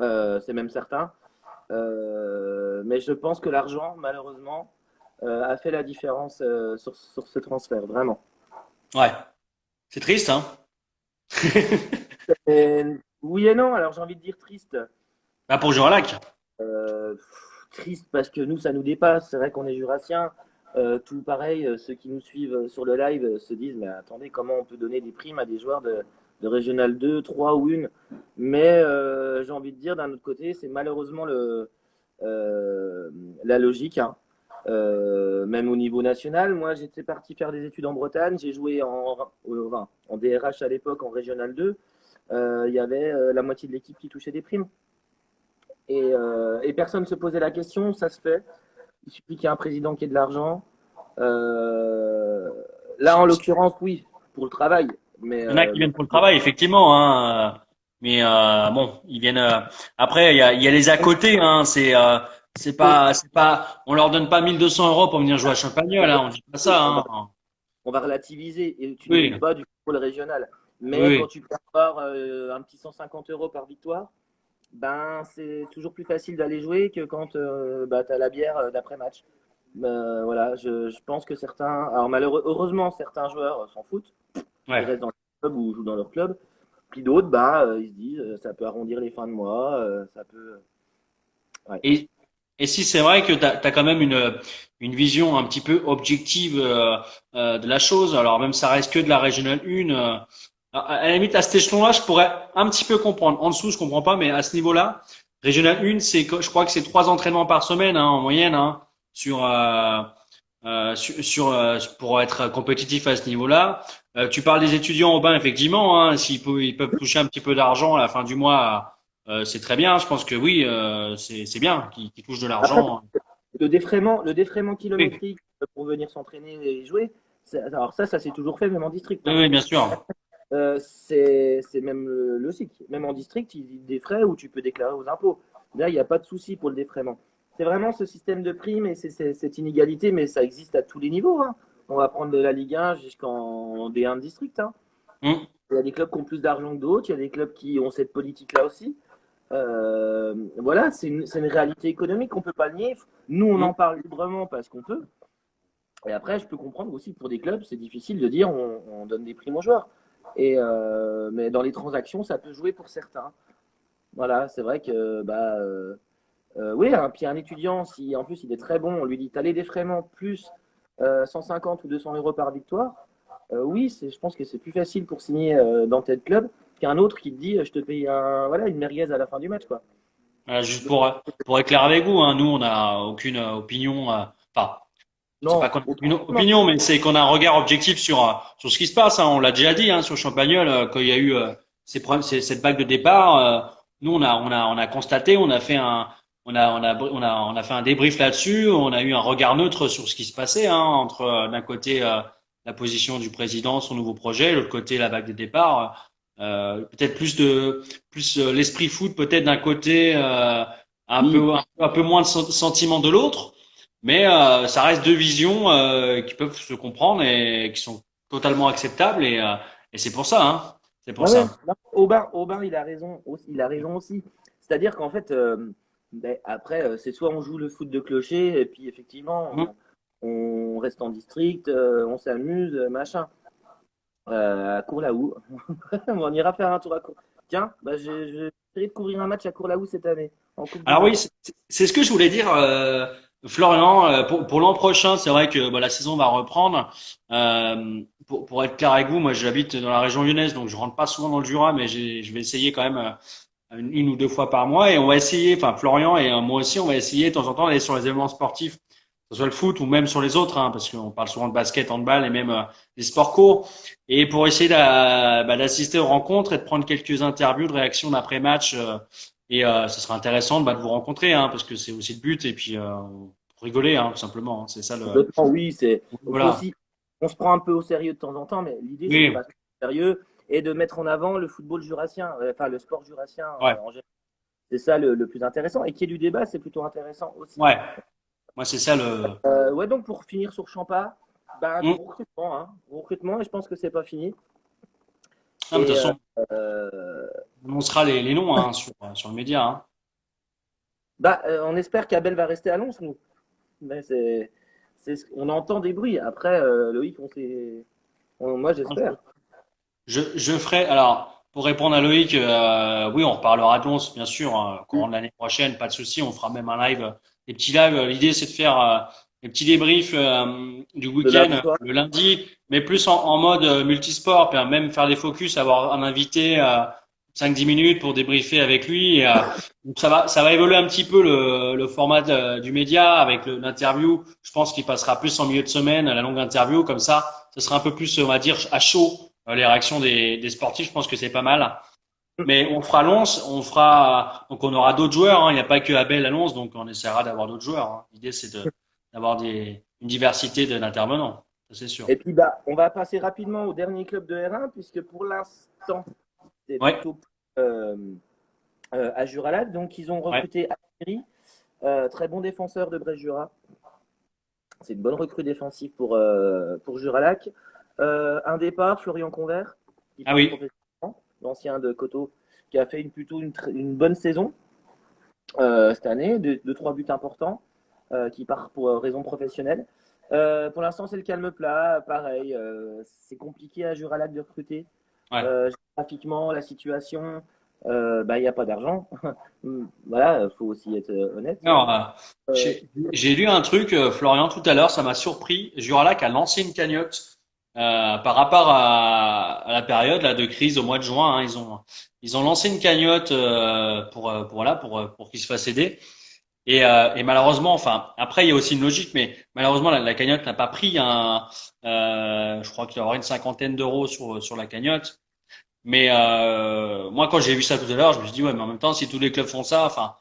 C'est même certain. Mais je pense que l'argent, malheureusement, a fait la différence sur ce transfert, vraiment. Ouais. C'est triste, hein. Et oui et non, alors j'ai envie de dire triste. Bah, pour Juralac. Triste parce que nous, ça nous dépasse. C'est vrai qu'on est jurassiens. Tout pareil, ceux qui nous suivent sur le live se disent, mais attendez, comment on peut donner des primes à des joueurs de Régional 2, 3 ou une. Mais j'ai envie de dire, d'un autre côté, c'est malheureusement la logique, hein. Même au niveau national. Moi, j'étais parti faire des études en Bretagne. J'ai joué en DRH à l'époque, en Régional 2. Il y avait la moitié de l'équipe qui touchait des primes. Et personne ne se posait la question, ça se fait. Il suffit qu'il y ait un président qui ait de l'argent. Euh, Là, en l'occurrence, oui, pour le travail. Mais Il y en a qui viennent pour le travail, effectivement, hein. Mais bon, ils viennent. Après, il y a les à côté, hein. On leur donne pas 1 200 € pour venir jouer à Champagnol, hein. On dit pas ça, on va, hein. on va relativiser. Et tu Oui, n'oublies pas du football régional. oui, Mais quand oui. tu peux avoir un petit 150 € par victoire, ben, c'est toujours plus facile d'aller jouer que quand bah, tu as la bière d'après-match. Voilà, je pense que certains, alors heureusement, certains joueurs s'en foutent, ils Ouais. restent dans leur club ou jouent dans leur club. Puis d'autres, bah, ils se disent, ça peut arrondir les fins de mois, ça peut. Ouais. Et, et si c'est vrai que tu as quand même une vision un petit peu objective de la chose, alors même ça reste que de la Régionale 1, à la limite à cet échelon-là, je pourrais un petit peu comprendre. En dessous, je comprends pas, mais à ce niveau-là, Régionale 1, je crois que c'est 3 entraînements par semaine, hein, en moyenne, hein, pour être compétitif à ce niveau-là. Tu parles des étudiants au bain, effectivement, hein, ils peuvent toucher un petit peu d'argent à la fin du mois, c'est très bien. Je pense que oui, c'est bien qu'ils touchent de Après, l'argent. le défraiement Oui, kilométrique pour venir s'entraîner et jouer, Alors ça s'est toujours fait, même en district, Oui, hein. oui, bien sûr. C'est même logique. Même en district, il y a des frais où tu peux déclarer aux impôts. Là, il n'y a pas de souci pour le défraiement. C'est vraiment ce système de primes et cette inégalité, mais ça existe à tous les niveaux, hein. On va prendre de la Ligue 1 jusqu'en D1 de district, hein. Hum, Il y a des clubs qui ont plus d'argent que d'autres, il y a des clubs qui ont cette politique-là aussi. Voilà, c'est une réalité économique, on ne peut pas le nier. Nous, on en hum. parle librement parce qu'on peut. Et après, je peux comprendre aussi pour des clubs, c'est difficile de dire on donne des primes aux joueurs. Mais dans les transactions, ça peut jouer pour certains. Voilà, c'est vrai que oui, hein, puis un étudiant, si en plus il est très bon, on lui dit t'as les défraiements plus 150 ou 200 euros par victoire. Oui, je pense que c'est plus facile pour signer dans tel club qu'un autre qui te dit je te paye voilà, une merguez à la fin du match, quoi. Juste pour éclairer avec vous, hein, nous, on n'a aucune opinion. Enfin, c'est pas Non, qu'on a une autrement. opinion, mais c'est qu'on a un regard objectif sur ce qui se passe. Hein. On l'a déjà dit hein, sur Champagnol quand il y a eu ces problèmes, cette vague de départ. Nous, on a constaté, on a fait un débrief là-dessus. On a eu un regard neutre sur ce qui se passait hein, entre d'un côté la position du président, son nouveau projet, de l'autre côté la vague de départ. Peut-être plus l'esprit foot, peut-être d'un côté Oui, un peu moins de sentiment de l'autre. Mais ça reste deux visions qui peuvent se comprendre et qui sont totalement acceptables et c'est pour ça, hein. C'est pour ouais, ouais. ça. Non, Aubin, il a raison aussi. Il a raison aussi. C'est-à-dire qu'en fait, après, c'est soit on joue le foot de clocher, et puis effectivement, Mhm. on reste en district, on s'amuse, machin. À Courlaoux. On ira faire un tour à Cour. Tiens, je vais essayer de couvrir un match à Courlaoux cette année, en Coupe du Alors oui, Monde. c'est ce que je voulais dire, Florian. Pour l'an prochain, c'est vrai que bah, la saison va reprendre. Pour être clair avec vous, moi j'habite dans la région lyonnaise, donc je rentre pas souvent dans le Jura, mais je vais essayer quand même une ou deux fois par mois et on va essayer, enfin Florian et moi aussi, on va essayer de temps en temps d'aller sur les événements sportifs, que ce soit le foot ou même sur les autres, hein, parce qu'on parle souvent de basket, handball et même des sports co, et pour essayer d'assister aux rencontres et de prendre quelques interviews de réactions d'après-match. Ce sera intéressant de vous rencontrer, hein, parce que c'est aussi le but, et puis pour rigoler, hein, tout simplement. Hein, c'est ça le. Complètement, oui, faut Voilà. aussi, on se prend un peu au sérieux de temps en temps, mais l'idée c'est de Oui. pas se prendre au sérieux et de mettre en avant le football jurassien, enfin le sport jurassien Ouais. en général. C'est ça le plus intéressant. Et qu'il y ait du débat, c'est plutôt intéressant aussi. Ouais. Moi, c'est ça le. Ouais, donc pour finir sur Champa, Hmm. gros recrutement, hein, gros recrutement, et je pense que c'est pas fini. Non, mais de toute Et façon, euh, on annoncera les noms hein, sur le média. Hein. on espère qu'Abel va rester à Lons, nous. Mais on entend des bruits. Après, Loïc, moi j'espère. Je ferai. Alors, pour répondre à Loïc, oui, on reparlera de Lons, bien sûr, hein, courant de l'année prochaine, pas de souci. On fera même un live, des petits lives. L'idée, c'est de faire des petits débriefs du De la week-end victoire. le lundi, mais plus en mode multisport, puis même faire des focus, avoir un invité 5-10 minutes pour débriefer avec lui. Donc ça va évoluer un petit peu le format du média avec l'interview. Je pense qu'il passera plus en milieu de semaine, la longue interview, comme ça, ce sera un peu plus, on va dire, à chaud les réactions des sportifs. Je pense que c'est pas mal. Mais on fera Lons, donc on aura d'autres joueurs. Hein. Il n'y a pas que Abel à Lons, donc on essaiera d'avoir d'autres joueurs. Hein. L'idée c'est d'avoir une diversité d'intervenants, ça c'est sûr. Et puis, on va passer rapidement au dernier club de R1, puisque pour l'instant, c'est Ouais, plutôt euh, à Juralac. Donc, ils ont ouais. recruté Akiri, très bon défenseur de Brest-Jura. C'est une bonne recrue défensive pour Juralac. Un départ, Florian Convert, qui Ah part oui, professionnellement, l'ancien de Coteau, qui a fait plutôt une bonne saison cette année, deux, trois buts importants, qui part pour raison professionnelle. Pour l'instant, c'est le calme plat. Pareil, c'est compliqué à Juralac de recruter. ouais. Géographiquement, la situation, il n'y a pas d'argent. Voilà, il faut aussi être honnête. Non, Euh, j'ai lu un truc, Florian, tout à l'heure, ça m'a surpris. Juralac a lancé une cagnotte par rapport à la période là de crise au mois de juin. Hein, ils ont lancé une cagnotte pour qu'ils se fassent aider. Et malheureusement, enfin, après il y a aussi une logique, mais malheureusement la cagnotte n'a pas pris je crois qu'il y aura une cinquantaine d'euros sur la cagnotte. Mais moi, quand j'ai vu ça tout à l'heure, je me suis dit ouais, mais en même temps, si tous les clubs font ça, enfin,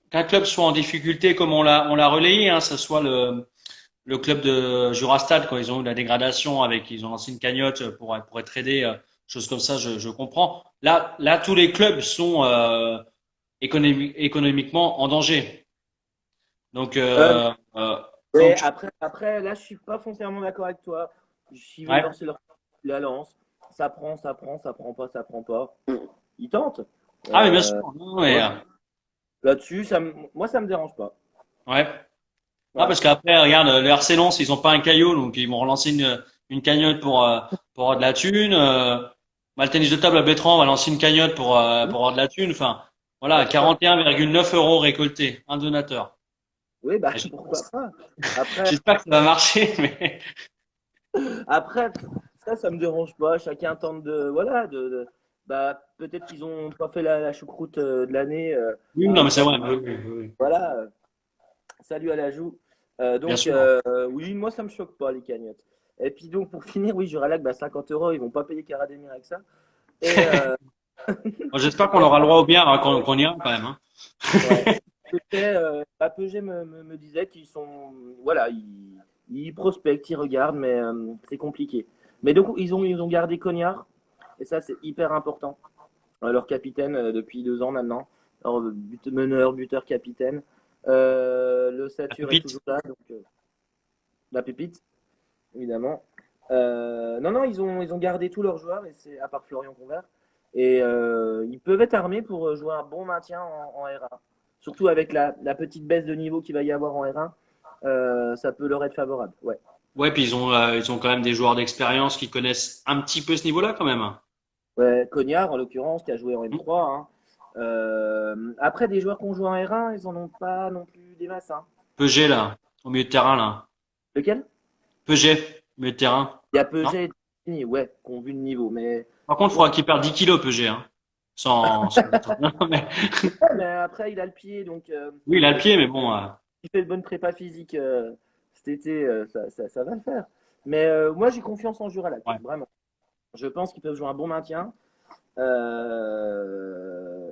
qu'un club soit en difficulté comme on l'a relayé, hein, ça soit le club de Jurastad quand ils ont eu la dégradation avec ils ont lancé une cagnotte pour être aidés, choses comme ça, je comprends. Là, tous les clubs sont économiquement en danger. Donc, Euh, quand ouais, tu, après, là, je suis pas foncièrement d'accord avec toi. S'ils veulent ouais. lancer leur la lance, ça prend, ça prend, ça prend pas, ça prend pas. Ils tentent. Ah, mais bien sûr. Euh, Non, mais, moi, là-dessus, moi, ça me dérange pas. ouais. Ah, Ouais. parce qu'après, regarde, le RC Lens, ils ont pas un caillot, donc ils vont relancer une cagnotte pour avoir de la thune. Le tennis de table à Bétran va lancer une cagnotte pour avoir de la thune. Enfin, voilà, Pourquoi? 41,9 € récoltés, un donateur. Oui, bah Et pourquoi pas. Après, j'espère que ça va marcher, mais après, ça me dérange pas. Chacun tente voilà, bah peut-être qu'ils ont pas fait la choucroute de l'année oui, non, à mais c'est trois. vrai. Oui, oui, oui. Voilà, salut à la joue. Bien Donc, sûr. oui, moi, ça me choque pas, les cagnottes. Et puis, donc, pour finir, oui, Juralac, bah, 50 €, ils vont pas payer Carademir avec ça. Et, Bon, j'espère qu'on et aura le après, droit au bien hein, qu'on ira quand même. Hein. ouais. Peugeot me disait qu'ils sont, voilà, ils prospectent, ils regardent, mais c'est compliqué. Mais donc, ils ont gardé Cognard, et ça, c'est hyper important. Leur capitaine depuis 2 ans maintenant, leur meneur, buteur, capitaine. Le La Satur est pépite. toujours là, donc la pépite. Évidemment. Non, non, ils ont gardé tous leurs joueurs, et c'est à part Florian Convert. Et ils peuvent être armés pour jouer un bon maintien en R1. Surtout avec la petite baisse de niveau qu'il va y avoir en R1, ça peut leur être favorable. Ouais. Ouais, puis ils ont quand même des joueurs d'expérience qui connaissent un petit peu ce niveau-là quand même. Ouais, Cognard, en l'occurrence, qui a joué en Hmm. M3. Hein. Après, des joueurs qui ont joué en R1, ils en ont pas non plus des masses. Hein. Peugeot là, au milieu de terrain là. Lequel? Peugeot, milieu de terrain. Il y a Non? Peugeot et Tini, ouais, qui ont vu le niveau. Mais, Par contre, il faudra qu'il perde 10 kilos, Peugeot, hein. Sans être- Non, mais... ouais, mais après, il a le pied, donc Oui, il a le pied, mais bon. il fait de bonne prépa physique cet été, ça va le faire. Mais moi, j'ai confiance en Juralac, Ouais. vraiment. Je pense qu'ils peuvent jouer un bon maintien.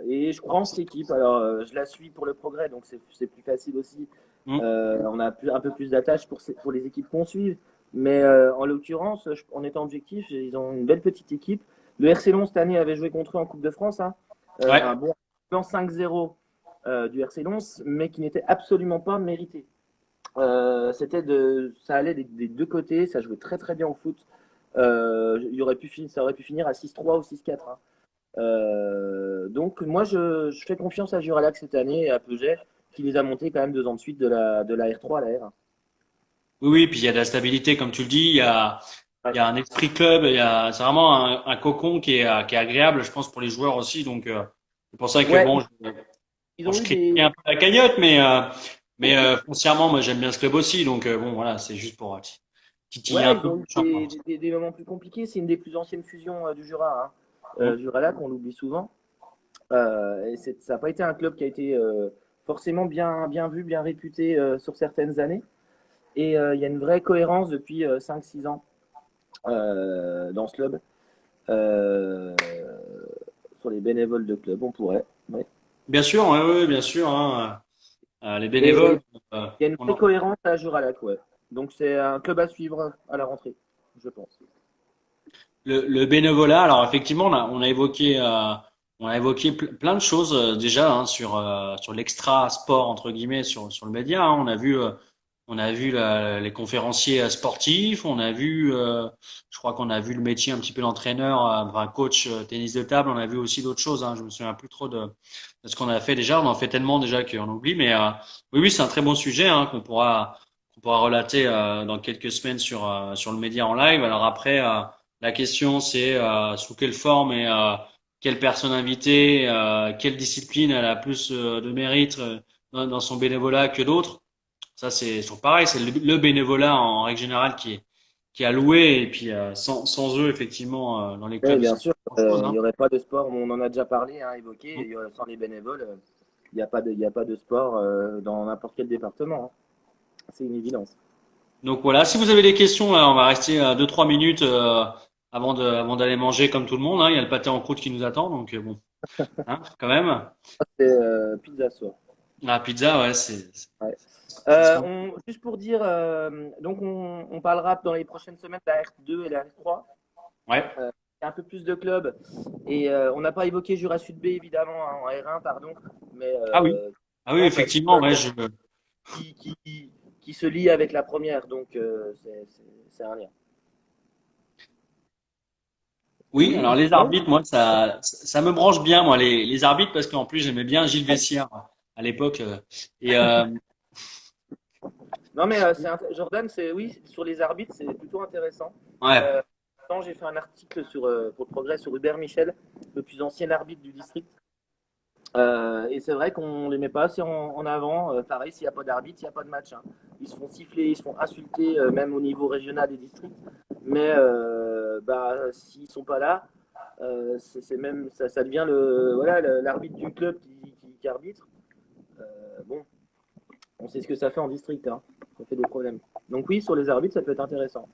Et je crois en cette équipe. Alors, je la suis pour le progrès, donc c'est plus facile aussi. Hmm. On a un peu plus d'attache pour les équipes qu'on suit. Mais en l'occurrence, en étant objectif, ils ont une belle petite équipe. Le RC Lens, cette année, avait joué contre eux en Coupe de France. Hein. Ouais. Un bon plan 5-0 du RC Lens, mais qui n'était absolument pas mérité. Ça allait des deux côtés, ça jouait très très bien au foot. Ça aurait pu finir à 6-3 ou 6-4. Hein. Donc moi je fais confiance à Juralac cette année et à Peugeot qui les a montés quand même 2 ans de suite de la R3 à la R1. Oui, oui, puis il y a de la stabilité, comme tu le dis. Il Ouais. y a un esprit club. C'est vraiment un cocon qui est agréable, je pense, pour les joueurs aussi. Donc, c'est pour ça que Ouais, bon, ils bon, ont je eu critique un peu la cagnotte, mais foncièrement, moi, j'aime bien ce club aussi. Donc, bon, voilà, c'est juste pour titiller un ouais, ils peu. ont eu des moments plus compliqués. C'est une des plus anciennes fusions du Jura. Hein. Juralac, on l'oublie souvent. Et ça n'a pas été un club qui a été forcément bien vu, bien réputé sur certaines années. Et il y a une vraie cohérence depuis 5-6 ans dans ce club. Euh, sur les bénévoles de club, on pourrait. Ouais. Bien sûr, ouais, ouais, bien sûr. Hein, les Et bénévoles. il y a une On vraie en- cohérence à Juralac, ouais. Donc c'est un club à suivre à la rentrée, je pense. le bénévolat, alors effectivement, on a évoqué plein de choses déjà hein, sur l'extra sport entre guillemets sur le média. Hein. On a vu les conférenciers sportifs, on a vu, je crois qu'on a vu le métier un petit peu d'entraîneur, enfin coach tennis de table. On a vu aussi d'autres choses. Hein. Je me souviens plus trop de ce qu'on a fait déjà. On en fait tellement déjà qu'on oublie. Mais oui, oui, c'est un très bon sujet hein, qu'on pourra relater dans quelques semaines sur le média en live. Alors après. La question, c'est sous quelle forme et quelle personne invitée, quelle discipline elle a plus de mérite dans son bénévolat que d'autres. Ça, c'est toujours pareil. C'est le bénévolat en règle générale qui est alloué. Et puis, sans eux, effectivement, dans les Oui, clubs, il bien se passe sûr, pas grand-chose. il Hein. n'y aurait pas de sport, on en a déjà parlé, hein, évoqué, sans les bénévoles, il y a pas de sport dans n'importe quel département. Hein. C'est une évidence. Donc voilà, si vous avez des questions, là, on va rester 2-3 minutes avant d'aller manger comme tout le monde. Hein. Il y a le pâté en croûte qui nous attend. Donc bon, hein, quand même. C'est pizza soir. La pizza, ouais, Ouais. ça se prend. Juste pour dire, donc on parlera dans les prochaines semaines de la R2 et la R3. Ouais. Il y a un peu plus de clubs et on n'a pas évoqué Jura Sud B évidemment hein, en R1 pardon, mais Ah oui. Ah oui, non, parce effectivement, ouais, qui, qui se lie avec la première, donc c'est un lien. oui, alors Oui, les ouais. arbitres, moi, ça me branche bien, moi, les arbitres, parce qu'en plus, j'aimais bien Gilles Vessière à l'époque. Et Non mais Jordan, c'est oui, sur les arbitres, c'est plutôt intéressant. ouais, Euh, Quand j'ai fait un article sur, pour le progrès sur Hubert Michel, le plus ancien arbitre du district. Et c'est vrai qu'on ne les met pas assez en avant. Pareil, s'il n'y a pas d'arbitre, il n'y a pas de match, hein. Ils se font siffler, ils se font insulter, même au niveau régional et district. Mais bah, s'ils ne sont pas là, c'est même, ça devient voilà, l'arbitre du club qui arbitre. Bon, on sait ce que ça fait en district, hein. Ça fait des problèmes. Donc oui, sur les arbitres, ça peut être intéressant.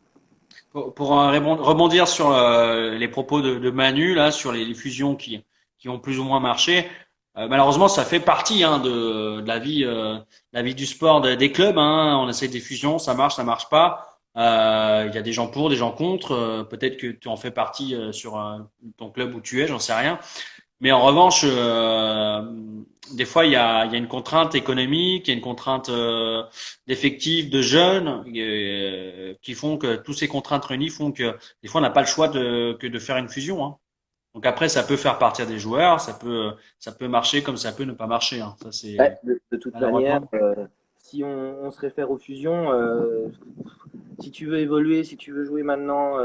pour rebondir sur les propos de Manu, là, sur les fusions qui ont plus ou moins marché, malheureusement, ça fait partie hein, de la vie du sport des clubs. Hein. On essaie des fusions, ça marche pas. Il y a des gens pour, des gens contre. Peut-être que tu en fais partie sur ton club où tu es, j'en sais rien. Mais en revanche, des fois, il y a une contrainte économique, il y a une contrainte d'effectifs, de jeunes, qui font que tous ces contraintes réunies font que des fois, on n'a pas le choix que de faire une fusion. Hein. Donc après, ça peut faire partir des joueurs, ça peut marcher comme ça peut ne pas marcher. Hein. Ça, Ouais, c'est de toute manière, malheureusement. si on se réfère aux fusions, si tu veux évoluer, si tu veux jouer maintenant,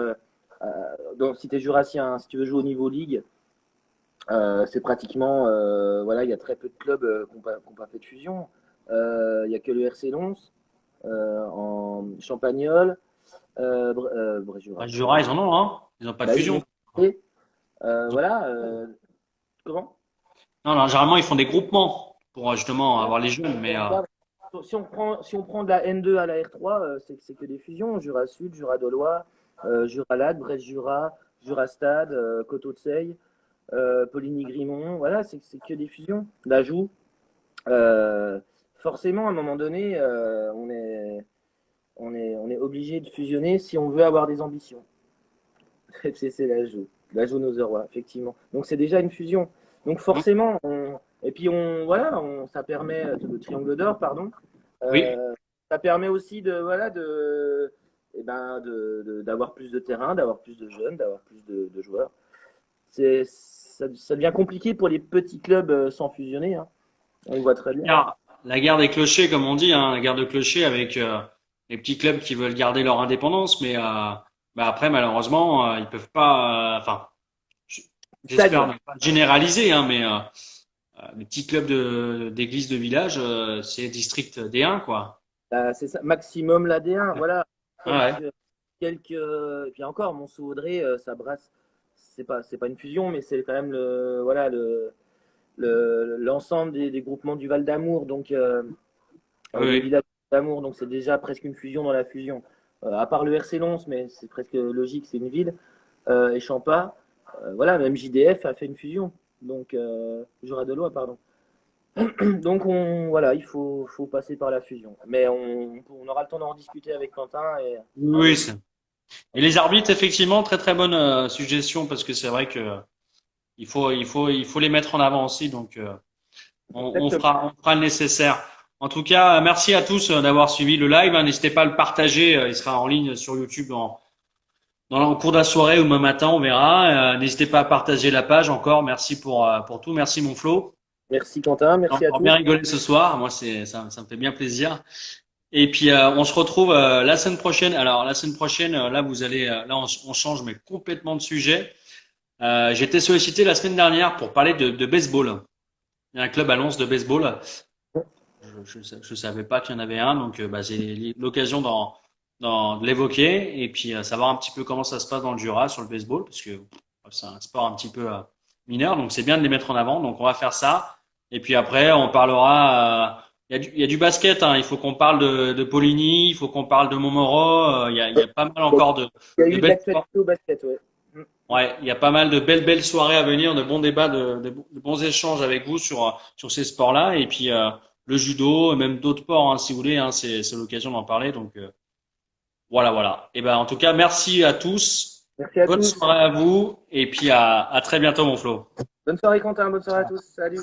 donc si tu es jurassien, hein, si tu veux jouer au niveau ligue, c'est pratiquement, voilà, il y a très peu de clubs qui n'ont pas fait de fusion. Il n'y a que le RC Lens en Champagnole, Les Bréjura. Jura, ils en ont, hein. Ils n'ont pas de Bah oui, fusion. Ils ont- voilà. Comment? Non, non, généralement, ils font des groupements pour justement avoir les jeunes, mais Si on prend de la N2 à la R3, c'est que des fusions. Jura Sud, Jura Dolois, Jura Lade, Brest Jura, Jura Stade, Coteau de Seille, Poligny-Grimont. Voilà, c'est que des fusions. La Joux. Forcément, à un moment donné, on est obligé de fusionner si on veut avoir des ambitions. FCC La Joux. La Joux Nozeroy, effectivement. Donc c'est déjà une fusion. Donc forcément, et puis voilà, ça permet le triangle d'or, pardon. oui. Euh, Ça permet aussi de voilà eh ben, d'avoir plus de terrain, d'avoir plus de jeunes, d'avoir plus de joueurs. Ça devient compliqué pour les petits clubs sans fusionner, hein. On le voit très bien. La guerre des clochers, comme on dit, hein, la guerre de clochers avec les petits clubs qui veulent garder leur indépendance, mais bah après, malheureusement, ils peuvent pas. Enfin, j- j'espère Stagne. ne pas généraliser, hein, mais les petits clubs d'église de village, c'est district D1, quoi. C'est ça, maximum la D1, voilà. Ah ouais. Et puis encore, Monceau-Audrey, ça brasse. C'est pas une fusion, mais c'est quand même voilà, l'ensemble des groupements du Val d'Amour, donc Oui, des oui. villages d'Amour, donc c'est déjà presque une fusion dans la fusion. À part le RC Lens, mais c'est presque logique, c'est une ville. Et Champa, voilà, même JDF a fait une fusion. Donc, Jura de Loi, pardon. Donc, voilà, faut passer par la fusion. Mais on aura le temps d'en discuter avec Quentin et Oui, avec. et les arbitres, effectivement, très très bonne suggestion parce que c'est vrai que il faut les mettre en avant aussi. Donc, Exactement. on fera le nécessaire. En tout cas, merci à tous d'avoir suivi le live. Hein. N'hésitez pas à le partager. Il sera en ligne sur YouTube dans le cours de la soirée ou demain matin, on verra. N'hésitez pas à partager la page encore. Merci pour tout. Merci mon Flo. Merci Quentin, J'ai merci à encore bien tous. rigolé ce soir. Moi, ça me fait bien plaisir. Et puis, on se retrouve la semaine prochaine. Alors, la semaine prochaine, là, vous allez, là, on change mais complètement de sujet. J'ai été sollicité la semaine dernière pour parler de baseball. Il y a un club à Lens de baseball. Je savais pas qu'il y en avait un, donc bah, j'ai l'occasion de l'évoquer et puis savoir un petit peu comment ça se passe dans le Jura sur le baseball, parce que c'est un sport un petit peu mineur, donc c'est bien de les mettre en avant. Donc on va faire ça. Et puis après, on parlera. Il y a du basket. Hein. Il faut qu'on parle de Poligny, il faut qu'on parle de Montmoreau. Il y a pas mal encore Il y a de eu de belles. l'actualité au basket, ouais. Ouais, il y a pas mal de belles soirées à venir, de bons débats, de bons échanges avec vous sur ces sports-là. Et puis, le judo, et même d'autres sports, hein, si vous voulez, hein, c'est l'occasion d'en parler. Donc voilà, voilà. Et ben en tout cas, merci à tous. Merci à Bonne tous. soirée à vous, et puis à très bientôt, mon Flo. Bonne soirée Quentin, bonne soirée à tous. Salut.